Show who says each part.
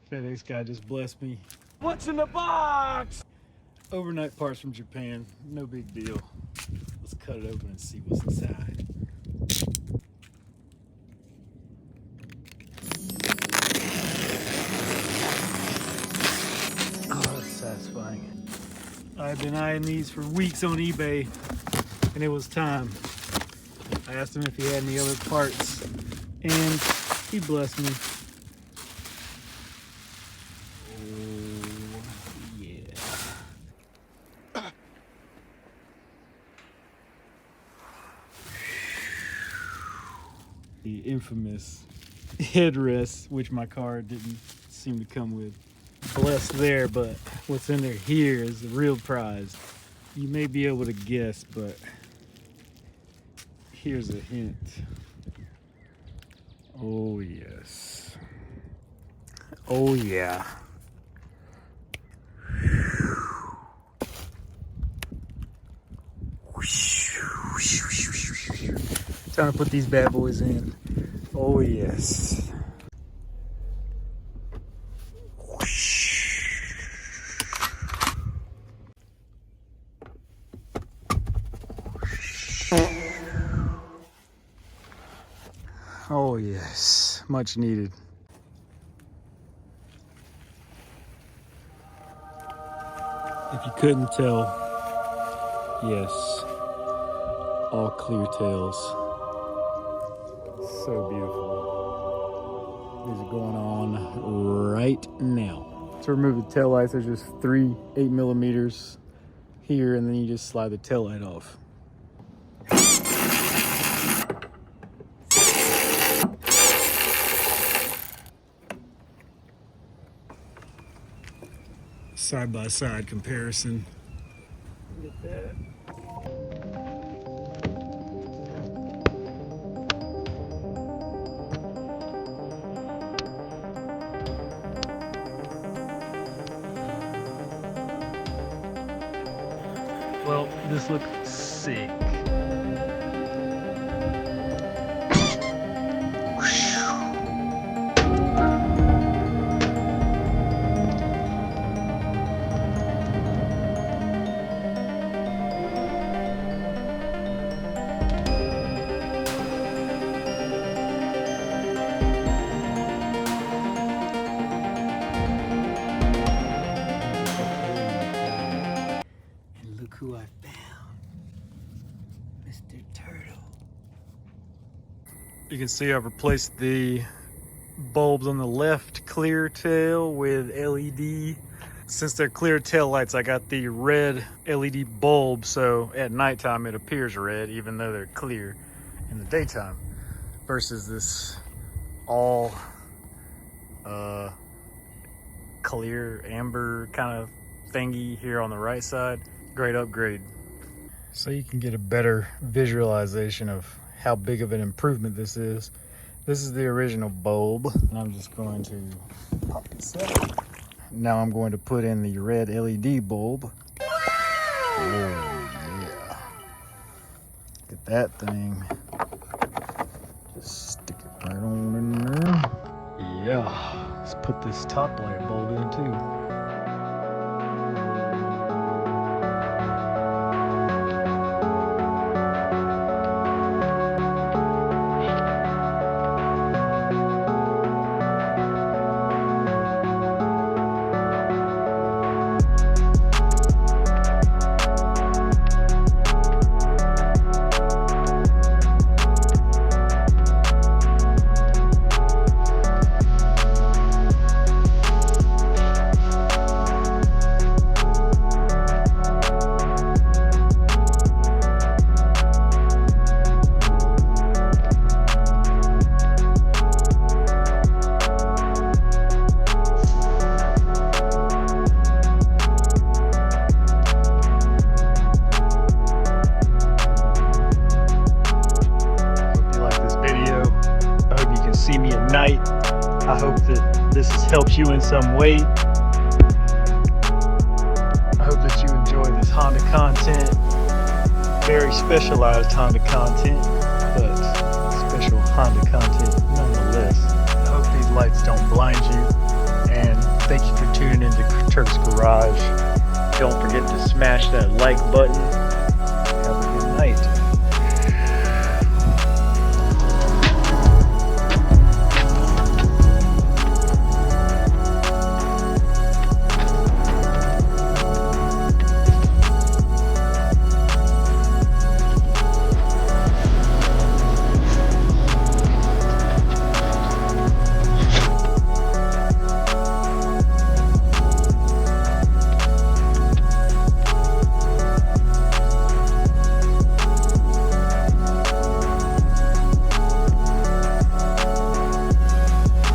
Speaker 1: FedEx guy just blessed me.
Speaker 2: What's in the box?
Speaker 1: Overnight parts from Japan, no big deal. Let's cut it open and see what's inside. Oh, that's satisfying. I've been eyeing these for weeks on eBay, and it was time. I asked him if he had any other parts, and he blessed me. Oh, yeah. The infamous headrest, which my car didn't seem to come with. Blessed there, but what's in there here is the real prize. You may be able to guess, but here's a hint. Oh yes. Oh yeah. Time to put these bad boys in. Oh yes. Oh yes, much needed. If you couldn't tell, yes, all clear tails. So beautiful. These are going on right now. To remove the tail lights, there's just 3 8mm here, and then you just slide the tail light off. Side-by-side comparison. Get that. Well, this looks sick. Who I found, Mr. Turtle. You can see I've replaced the bulbs on the left clear tail with LED. Since they're clear tail lights, I got the red LED bulb, so at nighttime it appears red even though they're clear in the daytime, versus this all clear amber kind of thingy here on the right side. Great upgrade. So you can get a better visualization of how big of an improvement this is. This is the original bulb, and I'm just going to pop this out. Now I'm going to put in the red LED bulb. Oh yeah. Get that thing. Just stick it right on in there. Yeah, let's put this top light bulb in too. See me at night. I hope that this has helped you in some way. I hope that you enjoy this Honda content. Very specialized Honda content, but special Honda content nonetheless. I hope these lights don't blind you, and Turks Garage. Don't forget to smash that like button.